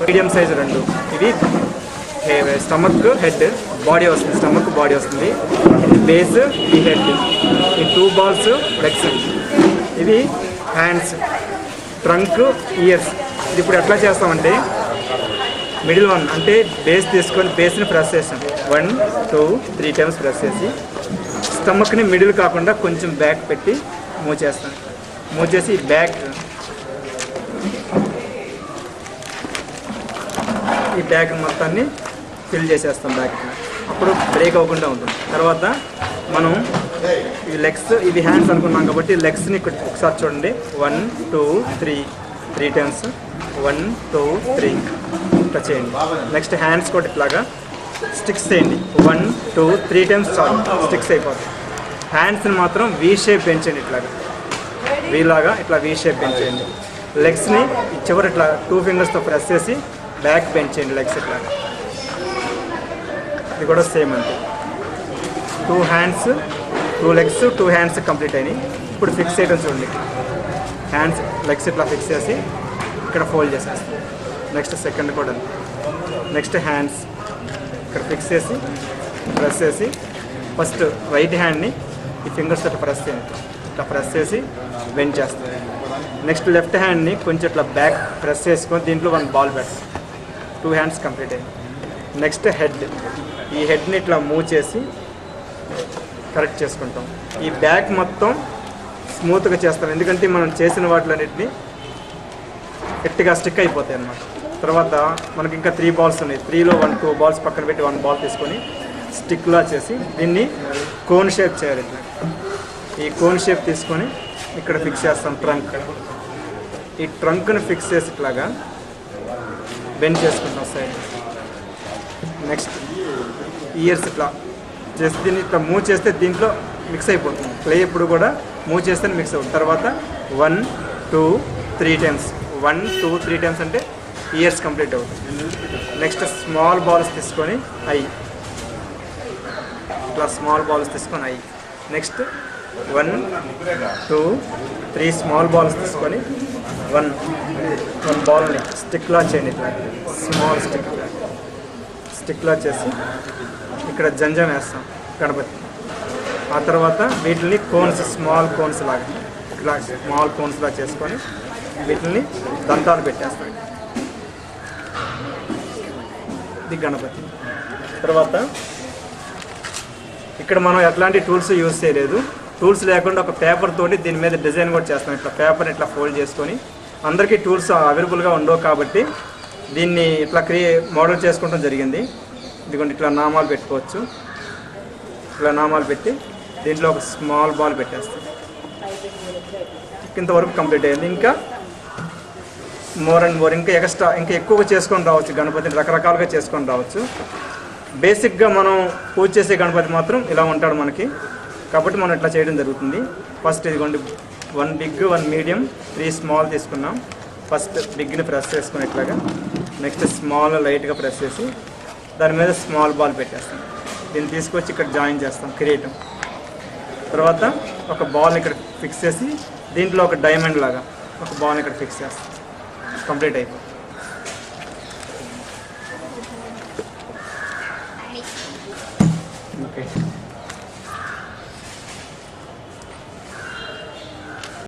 Medium size రెండు. ఇది stomach head body వస్తుంది, స్టమక్ బాడీ వస్తుంది. ఇది బేస్, ఇది హెడ్. ఈ 2 balls లెగ్స్. ఇది హ్యాండ్స్, ట్రంక్, ఇయర్స్. ఇది ఇప్పుడు ఎట్లా చేస్తామంటే మిడిల్ వన్ అంటే బేస్ తీసుకొని బేస్ని ప్రెస్ చేస్తాం. 1 2 3 times ప్రెస్ చేసి స్టమక్ని మిడిల్ కాకుండా కొంచెం బ్యాక్ పెట్టి మూవ్ చేస్తాం. మూవ్ చేసి బ్యాక్ ఈ బ్యాక్ మొత్తాన్ని ఫిల్ చేసేస్తాం బ్యాక్. అప్పుడు బ్రేక్ అవ్వకుండా ఉంటుంది. తర్వాత మనం ఈ లెగ్స్, ఇది హ్యాండ్స్ అనుకున్నాం కాబట్టి లెగ్స్ని ఒకసారి చూడండి. 1 2 3 times 1 2 3 ఇట్లా చేయండి. నెక్స్ట్ హ్యాండ్స్ కూడా ఇట్లాగా స్టిక్స్ చేయండి. 1 2 3 times చాలు, స్టిక్స్ అయిపోతాయి. హ్యాండ్స్ని మాత్రం వీ షేప్ పెంచండి, ఇట్లాగా వీలాగా ఇట్లా వీ షేప్ పెంచేయండి. లెగ్స్ని చివరి ఇట్లా 2 fingersతో ప్రెస్ చేసి బ్యాక్ పెంచేయండి. లెగ్స్ ఇట్లా, ఇది కూడా సేమ్ అంతే. 2 hands 2 legs 2 hands కంప్లీట్ అయినాయి. ఇప్పుడు ఫిక్స్ చేయడం చూడండి. హ్యాండ్స్ లెగ్స్ ఇట్లా ఫిక్స్ చేసి ఇక్కడ ఫోల్డ్ చేసేస్తాం. నెక్స్ట్ సెకండ్ కూడా నెక్స్ట్ హ్యాండ్స్ ఇక్కడ ఫిక్స్ చేసి ప్రెస్ చేసి ఫస్ట్ రైట్ హ్యాండ్ని ఈ ఫింగర్స్ ఇట్లా ప్రెస్ చేయండి. ఇట్లా ప్రెస్ చేసి బెండ్ చేస్తాం. నెక్స్ట్ లెఫ్ట్ హ్యాండ్ని కొంచెం ఇట్లా బ్యాక్ ప్రెస్ చేసుకొని దీంట్లో 1 ball పెడతాం. 2 hands కంప్లీట్ అయింది. నెక్స్ట్ హెడ్, ఈ హెడ్ని ఇట్లా మూవ్ చేసి కరెక్ట్ చేసుకుంటాం. ఈ బ్యాక్ మొత్తం స్మూత్గా చేస్తాం, ఎందుకంటే మనం చేసిన వాటిలన్నింటినీ గట్టిగా స్టిక్ అయిపోతాయి అన్నమాట. తర్వాత మనకి ఇంకా 3 balls ఉన్నాయి. 3లో 2 balls పక్కన పెట్టి 1 ball తీసుకొని స్టిక్లా చేసి దీన్ని కోన్ షేప్ చేయాలి. ఇట్లా ఈ కోన్ షేప్ తీసుకొని ఇక్కడ ఫిక్స్ చేస్తాం. ట్రంక్, ఈ ట్రంక్ని ఫిక్స్ చేసి ఇట్లాగా బెండ్ చేసుకుంటాం సైడ్. నెక్స్ట్ ఇయర్స్ ఇట్లా చేసి దీన్ని ఇట్లా మూవ్ చేస్తే దీంట్లో మిక్స్ అయిపోతుంది. క్లే ఎప్పుడు కూడా మూవ్ చేస్తేనే మిక్స్ అవుతుంది. తర్వాత 1 2 3 times 1 2 3 times అంటే ఇయర్స్ కంప్లీట్ అవుతుంది. నెక్స్ట్ స్మాల్ బాల్స్ తీసుకొని ఇట్లా స్మాల్ బాల్స్ తీసుకొని నెక్స్ట్ 1 2 3 స్మాల్ బాల్స్ తీసుకొని 1 బాల్ని స్టిక్లా చేయండి. ఇట్లా స్మాల్ స్టిక్లా చేసి ఇక్కడ జంజం వేస్తాం గణపతి. ఆ తర్వాత వీటిని కోన్స్, స్మాల్ కోన్స్ లాగా ఇట్లా స్మాల్ కోన్స్ లాగా చేసుకొని వీటిని దంతాలు పెట్టేస్తాం. ఇది గణపతి. తర్వాత ఇక్కడ మనం ఎట్లాంటి టూల్స్ యూజ్ చేయలేదు. టూల్స్ లేకుండా ఒక పేపర్ తోటి దీని మీద డిజైన్ కూడా చేస్తాం. ఇట్లా పేపర్ని ఇట్లా ఫోల్డ్ చేసుకొని, అందరికీ టూల్స్ అవైలబుల్గా ఉండవు కాబట్టి దీన్ని ఇట్లా మోడల్ చేసుకోవడం జరిగింది. ఇదిగోండి ఇట్లా నామాలు పెట్టుకోవచ్చు. ఇట్లా నామాలు పెట్టి దీంట్లో ఒక స్మాల్ బాల్ పెట్టేస్తాం. ఇంతవరకు కంప్లీట్ అయ్యింది. ఇంకా మోర్ అండ్ మోర్ ఇంకా ఎక్స్ట్రా ఇంకా ఎక్కువగా చేసుకొని రావచ్చు. గణపతిని రకరకాలుగా చేసుకొని రావచ్చు. బేసిక్గా మనం పూజ చేసే గణపతి మాత్రం ఇలా ఉంటాడు మనకి, కాబట్టి మనం ఇట్లా చేయడం జరుగుతుంది. ఫస్ట్ ఇదిగోండి 1 big 1 medium 3 small తీసుకున్నాం. ఫస్ట్ బిగ్ని ప్రెస్ చేసుకుని ఇట్లాగా, నెక్స్ట్ స్మాల్ లైట్గా ప్రెస్ చేసి దాని మీద స్మాల్ బాల్ పెట్టేస్తాం. దీన్ని తీసుకొచ్చి ఇక్కడ జాయిన్ చేస్తాం కిరీటం. తర్వాత ఒక బాల్ ఇక్కడ ఫిక్స్ చేసి దీంట్లో ఒక డైమండ్ లాగా ఒక బాల్ ఇక్కడ ఫిక్స్ చేస్తాం. కంప్లీట్ అయిపోతుంది.